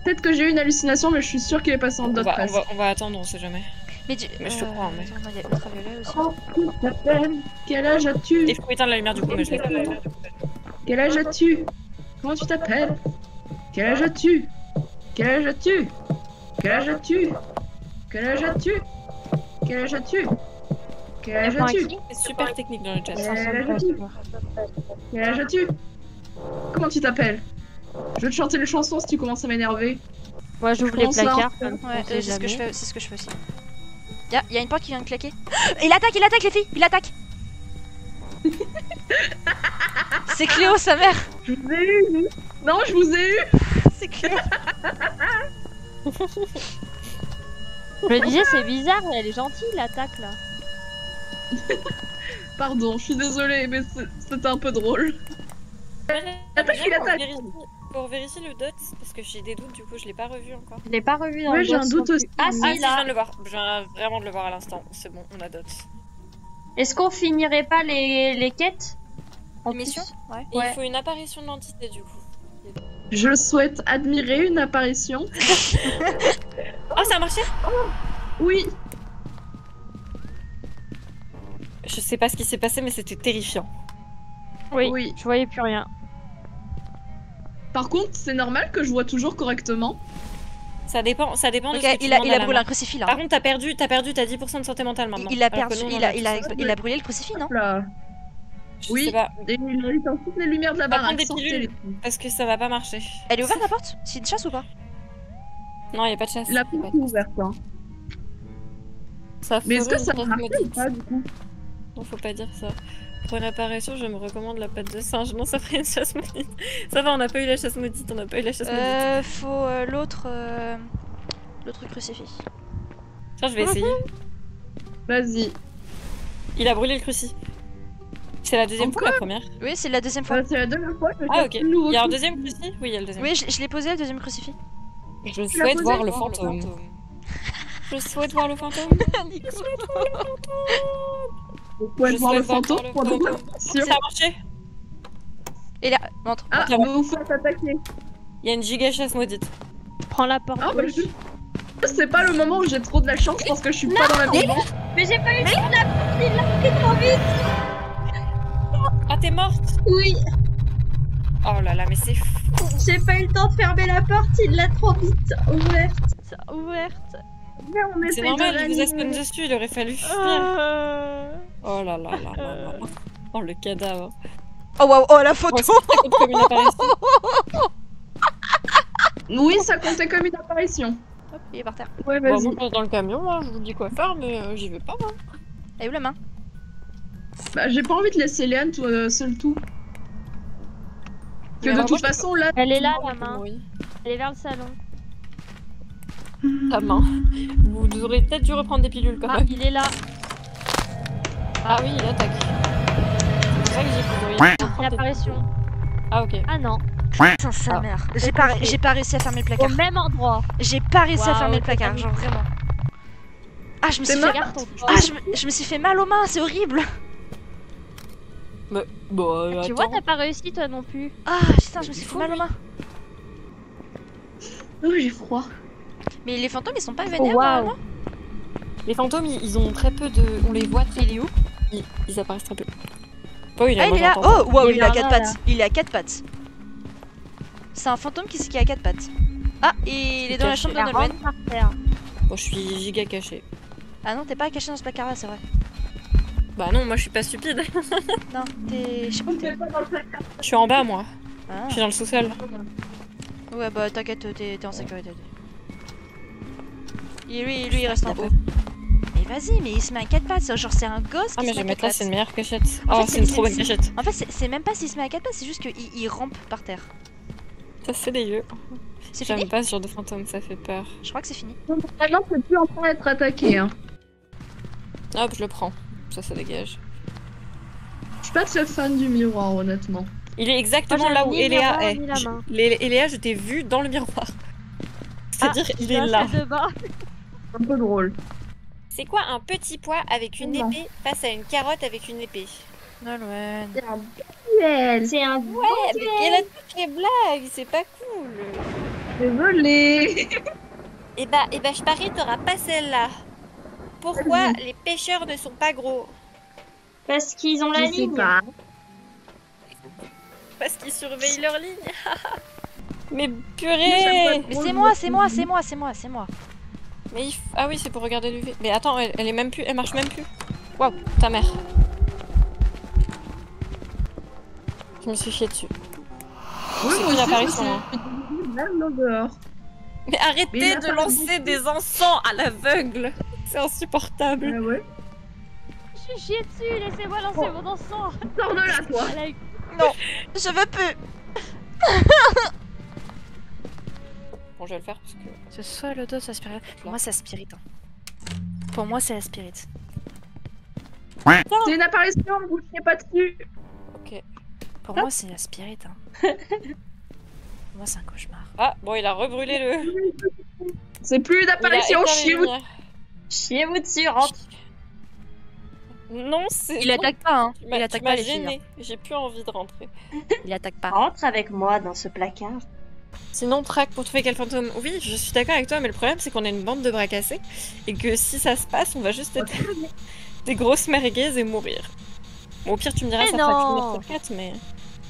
Peut-être que j'ai eu une hallucination, mais je suis sûre qu'il est passé en dot presse. On va attendre, on sait jamais. Mais je te crois, mais... Attends, il y a ultraviolet aussi. Oh, tu t'appelles? Quel âge as-tu? Il faut éteindre la lumière du coup, mais je l'ai fait. Quel âge as-tu? Comment tu t'appelles? Quel âge as-tu? Quel âge as-tu? Quel âge as-tu? Quel âge as-tu? Quel âge as-tu? Quel âge as-tu? C'est super technique dans le chat. Quel âge as-tu? Quel âge as-tu? Comment tu t'appelles? Je veux te chanter les chansons si tu commences à m'énerver. Moi j'ouvre les placards. Ouais, c'est ce que je fais, aussi. Y a une porte qui vient de claquer. Il attaque les filles, il attaque. C'est Cléo, sa mère. Je vous ai eu. Non, je vous ai eu. C'est Cléo. Je me disais c'est bizarre, elle est gentille l'attaque là. Pardon, je suis désolée, mais c'était un peu drôle. Attaque, il attaque. Pour vérifier le dot, parce que j'ai des doutes, du coup je l'ai pas revu encore. Je l'ai pas revu dans Ouais, le j'ai un doute aussi. Ah Si, si, je là. viens de le voir. Je viens vraiment de le voir à l'instant. C'est bon, on a dot. Est-ce qu'on finirait pas les quêtes en Mission? plus Ouais. Et il faut une apparition de l'entité du coup. Je souhaite admirer une apparition. Oh, ça a marché? Oui. Je sais pas ce qui s'est passé, mais c'était terrifiant. Oui, Oui. je voyais plus rien. Par contre, c'est normal que je vois toujours correctement. Ça dépend de ce Ok, que tu il a demandes à la brûlé main. un crucifix là. Par contre, t'as perdu ta 10% de santé mentale maintenant. Il a Alors que perdu, nous, on il a brûlé le crucifix, non? Là. Je Oui. sais pas. Et il a éteint toutes les lumières de la On va prendre baraque. des sortez pilules. les coups. Parce que ça va pas marcher. Elle est ouverte la porte? C'est une chasse ou pas? Non, y a pas de chasse. La porte est ouverte. Hein. Ça Mais est-ce que ferait ça une marche chasse ou pas du coup? Non, faut pas dire ça. Pour une apparition, je me recommande la pâte de singe. Non, ça ferait une chasse maudite. Ça va, on n'a pas eu la chasse maudite. On n'a pas eu la chasse maudite. Faut l'autre crucifix. Tiens, je vais essayer. Vas-y. Il a brûlé le crucifix. C'est la deuxième fois ou la première? Oui, c'est la deuxième fois. C'est la deuxième fois que je Ah, fais ok. un nouveau Il y a un truc. deuxième crucifix? Oui, il y a le deuxième. Oui, je l'ai posé le deuxième crucifix. Je l'as souhaite posé voir le fantôme. Je souhaite voir le fantôme. Vous pouvez Je voir le souhaite fantôme pour fantôme. sûr. Ça a marché. Et là, montre. Ah, Tiens, vous vous faites attaquer. Il y a une giga chasse maudite. Prends la porte. Ah, bah, c'est pas le moment où j'ai trop de la chance parce que je suis pas dans la maison. Mais j'ai pas eu de la porte, il l'a pris trop vite. Ah, t'es morte? Oui, Oh là là, mais c'est fou. j'ai pas eu le temps de fermer la porte, il l'a trop vite ouverte. Mais on C'est essaye normal, de il vous a spawn réanimer. dessus, il aurait fallu fuir. Oh là là là là là. Oh le cadavre. Oh waouh, oh la photo. Oh, ça compte comme une apparition. Oui, ça comptait comme une apparition. Hop, il est par terre. Ouais, Bon, vas-y. moi, je reste dans le camion, hein, je vous dis quoi faire, mais j'y vais pas. Hein. Elle est où la main? Bah, j'ai pas envie de laisser Léane seule tout. Que Mais de alors, toute moi, façon, là. Elle est là la main, Oui. elle est vers le salon. Ta main. Vous aurez peut-être dû reprendre des pilules quand Ah, même. il est là. Ah oui, il attaque. C'est pour ça que j'ai cru. Une apparition. Ah ok. Ah non, Putain, sa mère. J'ai pas réussi à fermer le au placard. même endroit. J'ai pas réussi à Waouh, fermer le c'est placard, pas genre vraiment. Ah, je me suis T'es fait. morte? Ah, je me suis fait mal aux mains, c'est horrible. Mais bon, Tu vois, t'as pas réussi toi non plus. Ah, putain, je me suis fait mal aux mains. Oh, j'ai froid. Mais les fantômes, ils sont pas vénères waouh. normalement? les fantômes, ils ont très peu de. On les voit très. Il est où? Ils apparaissent très peu. Oh, il Ah, il est là. j'entends. Oh, waouh, Il est il a là, 4 là. pattes. Il est à 4 pattes. C'est un fantôme qui a 4 pattes. Ah, et il est dans la caché. chambre de Elle Nolwenn. rentre par terre. Bon, je suis giga caché. Ah non, t'es pas caché dans ce placard là, c'est vrai. Bah non, moi je suis pas stupide. Non, t'es. Je sais pas où t'es. Je suis en bas, moi. Ah. Je suis dans le sous-sol. Ouais, bah t'inquiète, t'es en sécurité. Et lui, il reste en haut. Mais vas-y, mais il se met à 4 pattes. Genre, c'est un gosse Ah, qui mais se je vais met à 4 mettre là, pattes. c'est une meilleure cachette. En Oh, fait, c'est une trop bonne cachette. En fait, c'est même pas s'il se met à 4 pattes, c'est juste qu'il rampe par terre. Ça, c'est dégueu. C'est fini? J'aime pas ce genre de fantôme, ça fait peur. Je crois que c'est fini. Maintenant, c'est plus en train d'être attaqué. Hein. Hop, je le prends. Ça dégage. Je suis pas très fan du miroir, honnêtement. Il est exactement Moi, j'ai là où ni le Eléa miroir, est. ni la main. Eléa, je t'ai vu dans le miroir. C'est-à-dire, il Je suis est à la là. salle de bain. Un peu drôle. C'est quoi un petit pois avec une Non. épée face à une carotte avec une épée? Nolwenn. C'est un duel. C'est un Ouais, mais elle a toutes les blagues, c'est pas cool. Désolée. Eh bah, je parie t'auras pas celle-là. Pourquoi les pêcheurs ne sont pas gros? Parce qu'ils ont la Je sais ligne. pas. Parce qu'ils surveillent leur ligne. Mais purée! Mais c'est moi, c'est moi, c'est moi, c'est moi, c'est moi. Mais ah oui, c'est pour regarder l'UV. Mais attends, elle est même plus, elle marche même plus. Waouh. Ta mère. Je me suis chiée dessus. Oui, C'est moi une aussi, apparition, je hein. me suis là dehors. Mais arrêtez Mais de lancer des encens à l'aveugle. C'est insupportable. Ah ouais. Je suis chiée dessus, laissez-moi lancer Oh. mon encens. Sors de là, toi. Elle a eu- Non, je veux plus. Bon, je vais le faire parce que... C'est soit le dos, soit la spirit. Pour moi, c'est la spirit. Hein. Pour moi, c'est la spirit. C'est une apparition, vous ne pas dessus. Ok. Pour moi, c'est la spirit. Hein. Pour moi, c'est un cauchemar. Ah, bon, il a rebrûlé le... C'est plus une apparition, éteint les chier. lumières. Chiez-vous dessus, rentre. Non, c'est... Il attaque pas, hein. Tu Il m'as attaque pas les filles. gêné. J'ai plus envie de rentrer. Hein. Il attaque pas. Rentre avec moi dans ce placard. Sinon, track pour trouver quel fantôme. Oui, je suis d'accord avec toi, mais le problème c'est qu'on est une bande de bras cassés et que si ça se passe, on va juste être des grosses merguez et mourir. Bon, au pire, tu me diras Mais ça fera non. qu'une heure sur 4, mais.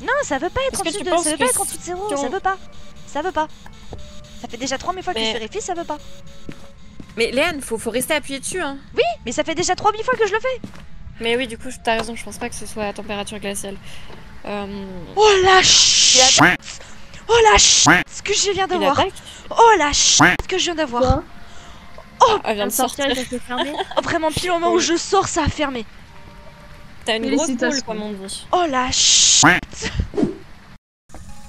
Non, ça veut pas être Est-ce en que dessous tu de... penses Ça veut que pas être en dessous de 0, si ça on- veut pas. Ça veut pas. Ça fait déjà 3000 fois que je Mais- vérifie, ça veut pas. Mais Léane, faut rester appuyé dessus, hein. Mais ça fait déjà 3000 fois que je le fais. Mais oui, du coup, t'as raison, je pense pas que ce soit à température glaciale. Oh la chut. Oh la chut. Ce que je viens Il d'avoir. attaque. Oh la chut que je viens d'avoir. Ah, elle vient Elle de sortir, sortir. elle s'est fermée. Oh, vraiment, pile au moment où je sors, ça a fermé. T'as une grosse boule, Félicitations. comme on dit. Oh la chut.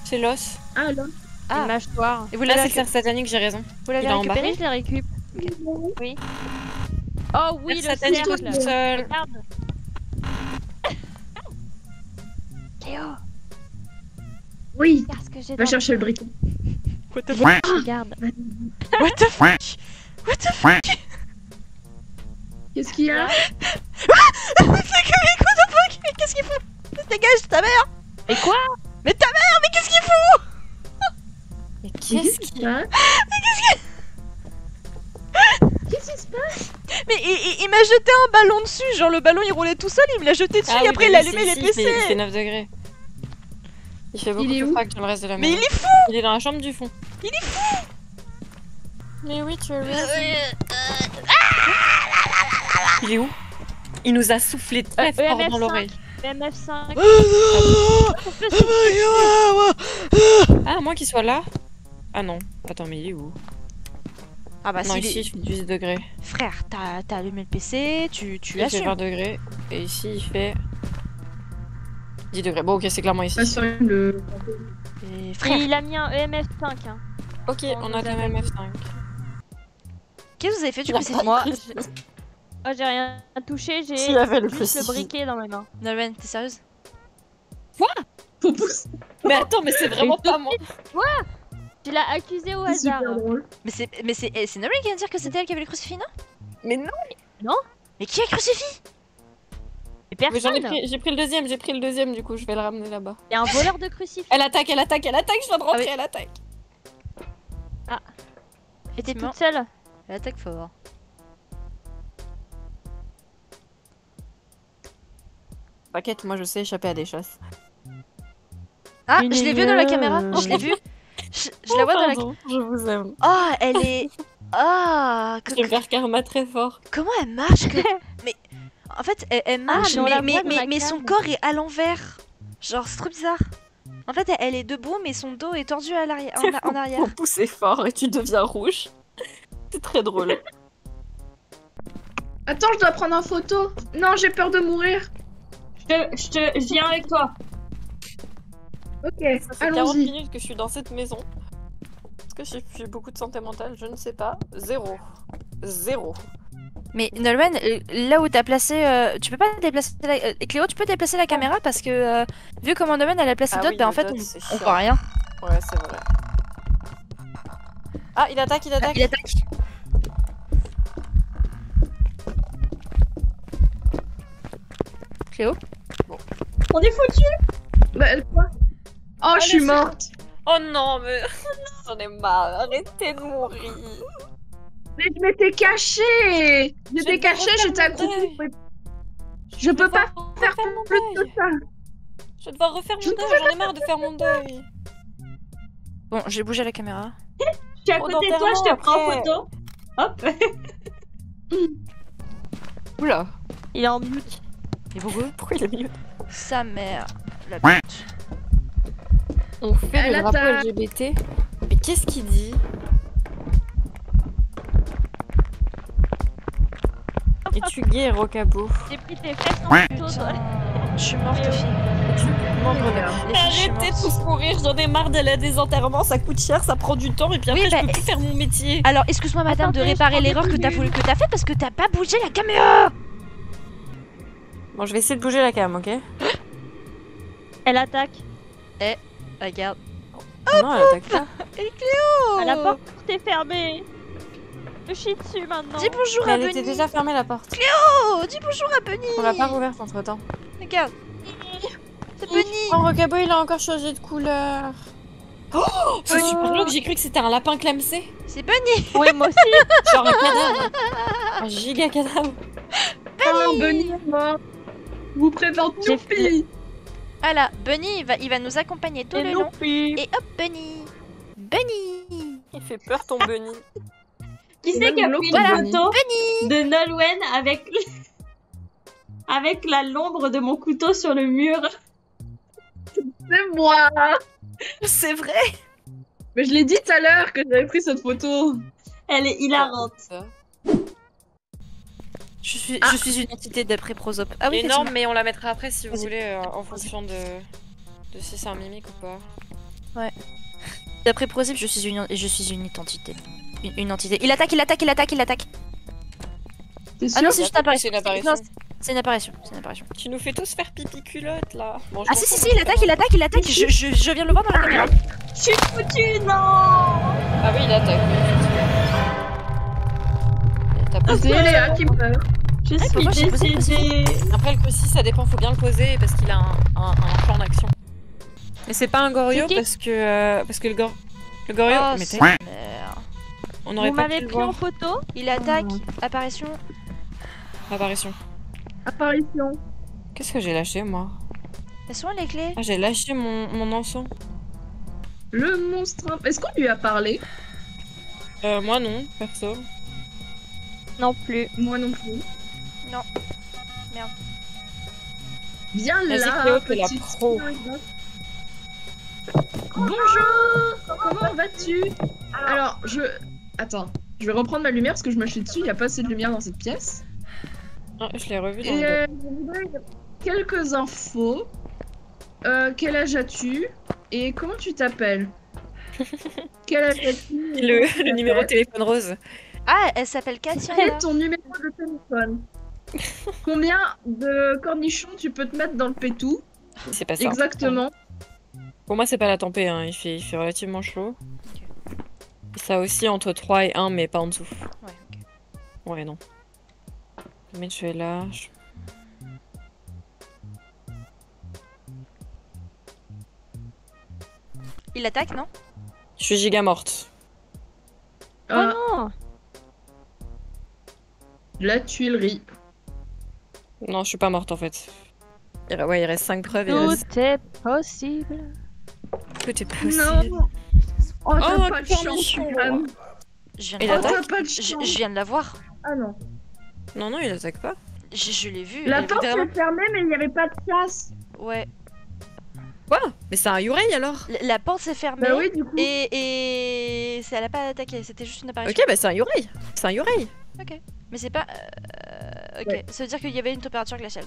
C'est l'os. Ah là. Ah. Une mâchoire. Et vous Là, l'avez c'est le cerf satanique, j'ai raison. vous l'avez il est en récupéré? Oui, je les récup. Oui. Oh oui, Cerf le satanique tout cercle. seul. Regarde. Léo, Oui. regarde ce que j'ai Va dans chercher le briquet. What the fuck? Regarde. What the fuck? What the fuck? Qu'est-ce qu'il y a? C'est que what the fuck? Mais qu'est-ce qu'il fout? Dégage ta mère! Et quoi? Mais ta mère, mais qu'est-ce qu'il fout? Mais Qu'est-ce qu'est-ce qui qui. se passe? Qu'est-ce qui se passe? Mais il m'a jeté un ballon dessus, genre le ballon il roulait tout seul, il me l'a jeté dessus Ah et oui, après mais il a oui, allumé les il PC. fait 9 degrés. Il fait beaucoup Il est plus où froid que le reste de la Mais maison. il est fou! Il est dans la chambre du fond. Il est fou! Mais oui, tu as raison. Il est où? Il nous a soufflé très fort EMF5. dans l'oreille. MF5. Ah, à moins qu'il soit là. Ah non. Attends, mais il est où? Ah bah Non, si, ici, il fait 18 degrés. frère, t'as allumé le PC, tu Il fait assumes. 20 degrés. Et ici, il fait 10 degrés. Bon, ok, c'est clairement ici. Pas sur le. Et Et frère, il a mis un EMF5. Hein. Ok, on a quand même F5. qu'est-ce que vous avez fait du Il a coup? C'est pas moi. pris. Oh, j'ai rien touché, j'ai S'il avait le juste plus. le briquet dans mes mains. Nolwenn, t'es sérieuse? Faut pousser. Mais attends, mais c'est vraiment pas moi. Tu l'as accusé au C'est hasard. super drôle. Mais c'est Nolwenn qui vient de dire que c'était elle qui avait le crucifix, non? Mais non. Mais qui a le crucifix? Et Mais j'en ai personne. j'ai pris le deuxième, du coup, je vais le ramener là-bas. Il y a un voleur de crucifix. Elle attaque, je viens de rentrer, Ah oui. elle attaque. Et t'es Effectivement. toute seule. Elle attaque fort. T'inquiète, moi je sais échapper à des chasses. Ah, Une je l'ai vu dans la lumière, caméra, je l'ai vu. Je la vois dans la caméra. Je vous aime. Oh, elle est... Ah, Je vais me faire karma très fort. comment elle marche que... Mais en fait, elle marche, mais on la mais, voit dans la mais son cave. corps est à l'envers. Genre, c'est trop bizarre. En fait, elle est debout, mais son dos est tordu à l'arrière, en arrière. Faut pousser fort et tu deviens rouge. C'est très drôle. Attends, je dois prendre en photo. Non, j'ai peur de mourir. Je viens avec toi. Ok, Ça fait 40 allons-y. minutes que je suis dans cette maison. Est-ce que j'ai beaucoup de santé mentale? Je ne sais pas. Zéro. Mais Nolwenn, là où t'as placé, tu peux pas déplacer la... Cléo, tu peux déplacer la caméra parce que vu comment Nolwenn elle a placé Ah Dot, oui, bah en le fait dot, on c'est voit chiant. rien. Ouais, c'est vrai. Ah, il attaque. Il attaque. Cléo? On est foutu. Bah, quoi? Oh, je suis morte. Oh non, mais j'en ai marre. Arrêtez de mourir. Mais je m'étais cachée. J'étais vais cachée, refaire j'étais mon accroupie. deuil. Je peux pas faire mon plus que deuil. ça. Je vais devoir refaire Je mon ne deuil. J'en ai marre de faire mon deuil. Bon, j'ai bougé la caméra. Je suis à Trop côté de toi, je te d'enterrement prends en après. photo. Hop. Oula. Il est en mute. Et pourquoi? Pourquoi il est mieux? Sa mère. La pute. On fait Elle le drapeau attaque. LGBT. Mais qu'est-ce qu'il dit? Es-tu gay, Rocabo? J'ai pris tes fesses en photo, toi. Je suis morte, les filles. Es-tu membre de... Les filles, je suis Arrêtez de morte. tous courir, j'en ai marre d'aller à des enterrements, ça coûte cher, ça prend du temps et puis après Oui, je bah, peux plus faire mon métier. Alors, excuse-moi, madame, de Attendez, réparer je l'erreur prends que des t'as fait parce que t'as pas bougé la caméra. Bon, je vais essayer de bouger la cam, ok? Elle attaque. Regarde. Non, elle attaque pas. La porte est fermée. Je chie dessus maintenant. Dis bonjour Mais à elle Bunny. était déjà fermée la porte. Oh, dis bonjour à Bunny. On l'a pas rouverte entre temps. Regarde. C'est Bunny. Oh, Rocabo il a encore changé de couleur. Oh, c'est super glauque, j'ai cru que c'était un lapin clamsé. C'est Bunny. Oui, moi aussi. Genre un cadavre. Un giga cadavre. Oh, Bunny est mort. Vous présente J'ai Youpi. Voilà, Bunny, il va nous accompagner tout le long. Et hop, Bunny. Bunny. Il fait peur ton bunny. Qui c'est qui a pris Voilà, une photo de Nolwenn avec avec l'ombre de mon couteau sur le mur? C'est moi. C'est vrai. Mais je l'ai dit tout à l'heure que j'avais pris cette photo. Elle est hilarante. Je Ah. suis une entité d'après Prosop. Ah oui, Énorme, mais on la mettra après si vous Vas-y. voulez, en fonction de si c'est un mimique ou pas. d'après Prosop, je suis une identité. Une entité. Il attaque, il attaque, il attaque, il attaque. T'es Ah non, sûr? c'est juste une apparition. C'est une apparition. Non, c'est une apparition. C'est une apparition. Tu nous fais tous faire pipi culotte là. Bon, je Ah m'en si, fous, si, moi, si, il je attaque, fais il attaque, il attaque. Je viens de le voir dans la caméra. Je suis foutue, non. Ah oui, il attaque, oui, effectivement. Et t'as pas- C'est Léa qui meurt. Je pour moi, j'ai suis posé le décédée. Après, le cruci, ça dépend, faut bien le poser parce qu'il a un plan d'action. Et c'est pas un Goryo C'est qui parce que le Goryo. Oh, mais c'est t'es- merde. on aurait Vous pas m'avez pu le pris en voir. photo. Il attaque, apparition. Apparition. Apparition. Qu'est-ce que j'ai lâché moi? Elles sont les clés. Ah, j'ai lâché mon encens. Le monstre. Est-ce qu'on lui a parlé? Moi non, perso. Non plus. Moi non plus. Non. Merde. Viens Vas-y, là, Cléo, t'es la petite pro. souris. Bonjour. Comment vas-tu? Alors, Attends. Je vais reprendre ma lumière parce que je me suis dessus. Il n'y a pas assez de lumière dans cette pièce. Ah, je l'ai revu dans Et le... je voudrais quelques infos. Quel âge as-tu? Et comment tu t'appelles? Quel âge as-tu? Et comment tu le numéro de t'appelles? téléphone rose. Ah, elle s'appelle Katia. Quel est ton numéro de téléphone? Combien de cornichons tu peux te mettre dans le pétou? C'est pas ça. Exactement. Pour moi, c'est pas la tempée, hein. Il fait relativement chaud. Et ça aussi entre 3 et 1, mais pas en dessous. Ouais, ok. Ouais, non. Mais je vais là. Il attaque, non? Je suis giga morte. Ah, Oh non. la tuilerie. Non, je suis pas morte en fait. Ouais, il reste 5 preuves et il reste... Tout est possible. Tout est possible. Non. Oh, t'as Oh, pas de le chance, cornichon. Suzanne. Je viens Il de Oh, la voir. attaque t'as pas de chance. Je viens de la voir. Ah non. Non, non, il attaque pas. Je l'ai vue. La elle est porte vraiment- est fermée, mais il n'y avait pas de chasse. Ouais. Quoi? Mais c'est un Yurei alors? La porte s'est fermée. Bah oui, du coup. Et elle a pas attaqué, c'était juste une apparition. Ok, bah c'est un Yurei. C'est un Yurei. Mais c'est pas. Ok, Ouais. ça veut dire qu'il y avait une température glaciale.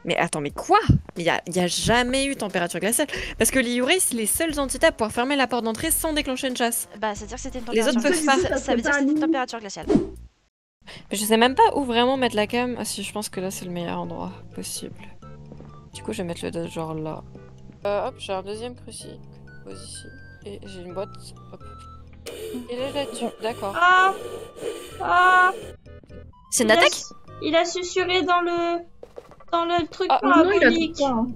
Mais attends, mais quoi? Il y a jamais eu température glaciale. Parce que les Yurei, c'est les seuls entités à pouvoir fermer la porte d'entrée sans déclencher une chasse. Bah, ça veut dire que c'était une Les température autres peuvent glaciale. pas. Ça veut dire que c'était une température glaciale. Mais je sais même pas où vraiment mettre la cam. Ah si, je pense que là c'est le meilleur endroit possible. Du coup, je vais mettre le dot genre là. Hop, j'ai un deuxième crucifix. Pose ici. Et j'ai une boîte. Hop. Et là, là-dessus. D'accord. Ah. Ah. C'est une attaque? Il a susurré dans le truc Ah, Oh non, il a parabolique. tout ça, hein.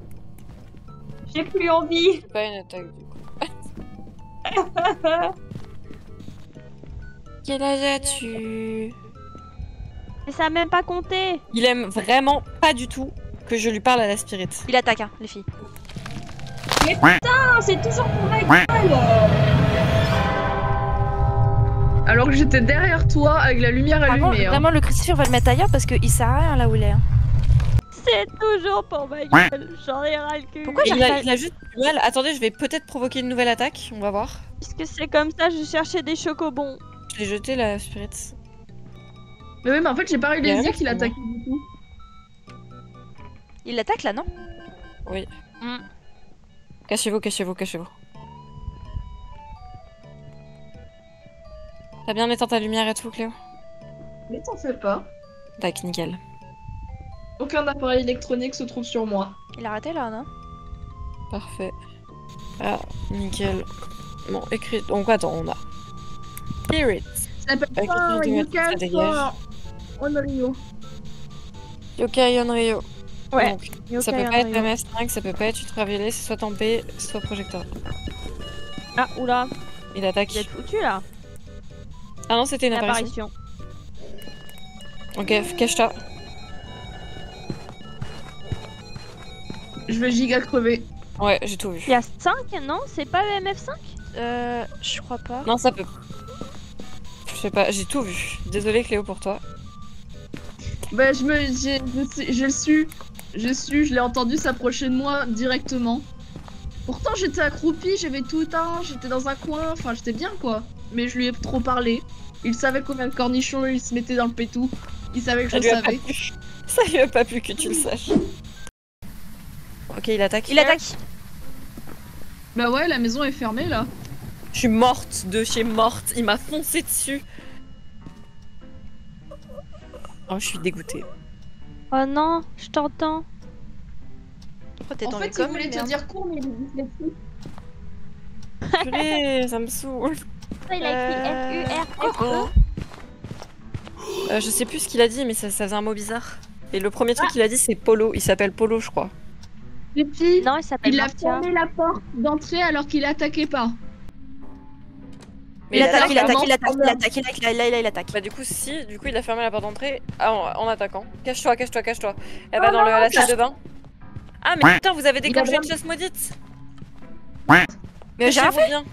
J'ai plus envie. C'est pas une attaque du coup. Quel âge as-tu? Mais ça a même pas compté. Il aime vraiment pas du tout que je lui parle à la spirit. Il attaque, hein, les filles. Ah, c'est toujours pour ma gueule. Alors que j'étais derrière toi avec la lumière Par contre, allumée. Hein. vraiment, le crucifix, on va le mettre ailleurs parce qu'il sert à rien là où il est. Hein. C'est toujours pour ma gueule. J'en ai ras le cul. Pourquoi Il j'arrive pas... a, il a juste du mal. Attendez, je vais peut-être provoquer une nouvelle attaque. On va voir. Puisque c'est comme ça, je cherchais des chocobons. J'ai jeté la spirit. Mais oui, mais en fait, j'ai pas Il y a réalisé rien qu'il pour moi. attaquait du coup. Il l'attaque là, non? Oui. Mm. Cachez-vous, cachez-vous, cachez-vous. T'as bien éteint ta lumière et tout, Cléo? Mais t'en fais pas. Tac, nickel. Aucun appareil électronique se trouve sur moi. Il a arrêté là, non? Parfait. Ah, nickel. Bon, écrit. Donc attends, on a. Spirit. Ça s'appelle Avec pas les Yuka, ça dégage. Onryo. Yokai Onryo. Ouais. Donc, ça peut pas être MS5, ça peut pas être ultraviolet, c'est soit tempé, soit projecteur. Ah, oula. Il attaque. Vous êtes foutu là. Ah non, c'était une apparition. Apparition. Ok, cache-toi. Je vais giga crever. Ouais, j'ai tout vu. Il y a 5, non? C'est pas le MF5? Je crois pas. Non, ça peut. Je sais pas, j'ai tout vu. Désolée Cléo pour toi. Bah, je le su. Je l'ai entendu s'approcher de moi directement. Pourtant, j'étais accroupie, j'avais tout éteint, j'étais dans un coin, enfin, j'étais bien quoi. Mais je lui ai trop parlé. Il savait combien de cornichons il se mettait dans le pétou. Il savait que je Ça le lui a pas savais. plu. Ça lui a pas plu que tu le saches. Ok, il attaque. Il attaque. Bah ouais, la maison est fermée là. Je suis morte de chez morte. Il m'a foncé dessus. Oh, je suis dégoûtée. Oh non, je t'entends. Pourquoi t'es En dans fait, le il com, voulait te merde. dire court, mais il est dyslexique. Purée, ça me saoule. Il a écrit F-U-R-F-E. Je sais plus ce qu'il a dit, mais ça faisait un mot bizarre. Et le premier truc qu'il a dit, c'est Polo. Il s'appelle Polo, je crois. Les filles, Non, il s'appelle il a Martia. fermé la porte d'entrée alors qu'il attaquait pas. Mais Il attaque, il clairement- attaque, il attaque, il attaque, il attaque. Bah du coup si, du coup il a fermé la porte d'entrée en attaquant. Cache-toi, cache-toi, cache-toi. Elle va dans la salle de bain. Ah mais putain, vous avez déclenché une chasse maudite. Mais j'ai rien fait. Bien.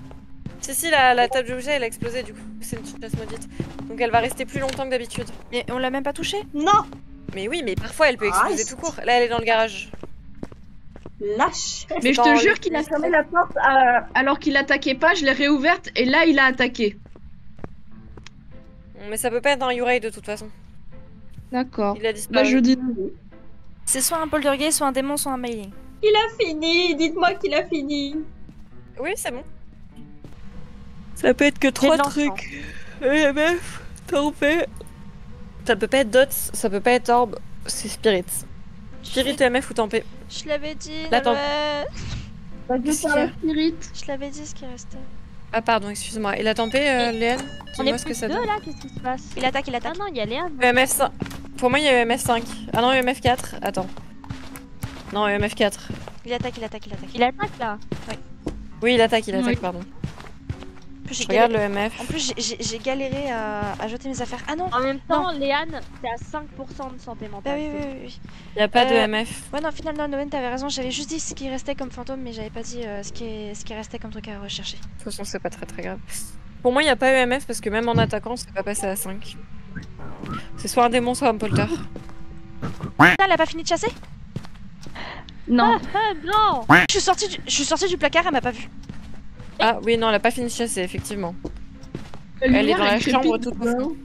Si, la table d'objet elle a explosé du coup, c'est une chasse maudite. Donc elle va rester plus longtemps que d'habitude. Mais on l'a même pas touché. Non, Mais oui, mais parfois elle peut exploser tout court. Là elle est dans le garage. lâche. Mais je dans te jure le- qu'il a fermé la porte alors qu'il attaquait pas, je l'ai réouverte et là il a attaqué. Mais ça peut pas être un Yurei de toute façon. D'accord. Il a Bah disparu. je dis. C'est soit un poltergeist, soit un démon, soit un mailing. Il a fini, dites-moi qu'il a fini. Oui, c'est bon. Ça peut être que J'ai trois de l'encens. trucs. EMF, Tempé. Ça peut pas être Dots, ça peut pas être Orb, c'est Spirit. Spirit, EMF ou Tempé. Je l'avais dit. La temp- Bah, je Qu'est-ce qu'il y a parle Spirit. Je l'avais dit ce qui restait. Ah pardon, excuse-moi. Et la Tempé, Léane On dis-moi est ce que plus ça deux donne. là, qu'est-ce qui se passe? Il attaque, il Ah attaque. non, il y a Léa. EMF 5. Pour moi, il y a EMF 5. Ah non, EMF 4. Attends. Non, EMF 4. Il attaque, il attaque, il attaque. Il attaque là. Oui, il attaque, Oui. pardon. En plus, j'ai Je regarde galéré... le EMF. En plus, j'ai galéré à jeter mes affaires. Ah non. En même temps, Léane, t'es à 5% de santé Bah mentale. oui, c'est oui, oui, oui. Il y a pas de Euh, EMF. Ouais, non, finalement, Noël, t'avais raison. J'avais juste dit ce qui restait comme fantôme, mais j'avais pas dit ce qui restait comme truc à rechercher. De toute façon, c'est pas très grave. Pour moi, il n'y a pas EMF parce que même en attaquant, c'est pas passé à 5. C'est soit un démon, soit un polter. Putain, elle a pas fini de chasser? Non. Ah non! Je suis sortie du placard, elle m'a pas vu. Ah oui, non, elle a pas fini de chasser, effectivement. La Elle est lumière, dans la crépite chambre toute dedans. au fond.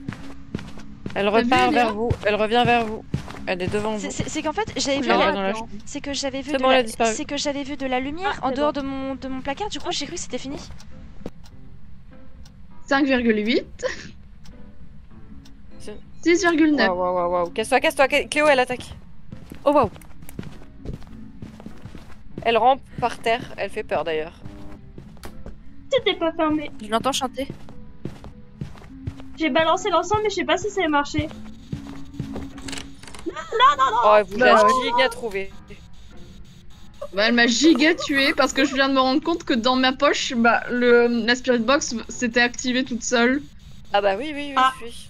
Elle vu, repart Léa vers vous, elle revient vers vous. Elle est devant vous. C'est qu'en fait, j'avais vu. Non, la- elle est dans la Attends. C'est que j'avais vu C'est de bon, elle a la... disparu. C'est que j'avais vu de la lumière Ah, en c'est dehors de mon placard. Du coup, j'ai cru que c'était fini. 5,8. C'est- 6,9. Waouh. Casse-toi. Cléo, elle attaque. Oh waouh. Elle rampe par terre, elle fait peur d'ailleurs. C'était pas fermé. Je l'entends chanter. J'ai balancé l'ensemble, mais je sais pas si ça a marché. Oh, elle vous Bah l'a ouais. giga trouvé. Bah, elle m'a giga tué parce que je viens de me rendre compte que dans ma poche, bah, la Spirit Box s'était activée toute seule. Ah bah oui, oui, oui, Ah. oui.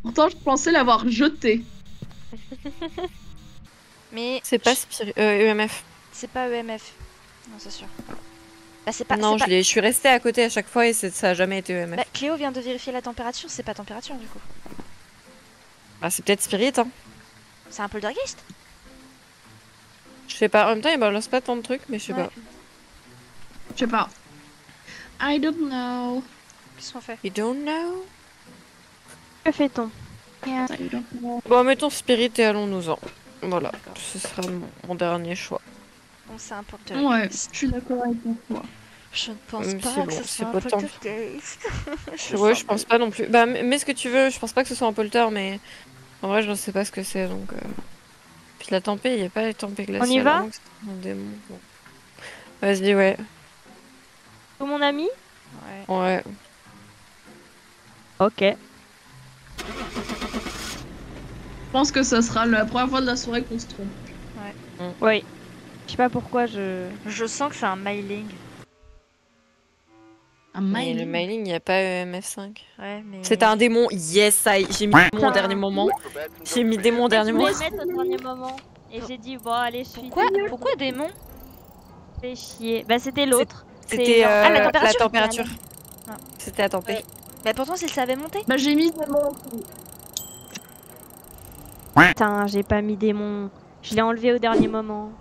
Pourtant, je pensais l'avoir jetée. Mais C'est pas EMF. c'est pas EMF. Non, c'est sûr. Bah, c'est pas. Non, c'est pas- je suis restée à côté à chaque fois et ça a jamais été EMF. Bah, Cléo vient de vérifier la température, c'est pas température du coup. Ah, c'est peut-être Spirit, hein. C'est un poltergeist. Je sais pas. En même temps, il balance pas tant de trucs, mais je sais Ouais. pas. Je sais pas. I don't know. Qu'est-ce qu'on fait? You don't know? Que fait-on? I don't know. Bon, mettons Spirit et allons-nous-en. Voilà, ce sera mon dernier choix. Bon, c'est un poltergeist. Ouais, je suis d'accord avec toi. Je ne pense Même pas si que bon, ce c'est soit un pas tant- poltergeist. Ouais, je pense pas non plus. Bah, mets ce que tu veux, je pense pas que ce soit un polter, mais en vrai, je ne sais pas ce que c'est donc. Puis la tempête, il n'y a pas les tempêtes glaciales. On y va à moins que ce soit un démon. Bon. Vas-y, ouais. Tout mon ami? Ouais. Ouais. Ok. Je pense que ça sera la première fois de la soirée qu'on se trompe. Oui. Je sais pas pourquoi je... Je sens que c'est un mailing. Un Mais le mailing. mailing, il n'y a pas EMF5. Ouais, mais. C'était un démon. Yes, j'ai mis démon au dernier moment. J'ai mis démon au dernier Je moment. voulais le mettre au dernier moment. Et j'ai dit, bon, allez, je suis... Pourquoi démon? Fait chier. Bah, c'était l'autre. C'était Ah, la la température. température. Ah. C'était à tempête. Bah, pourtant, s'il savait monter. Bah, j'ai mis démon. Putain, j'ai pas mis démon. Je l'ai enlevé au dernier moment.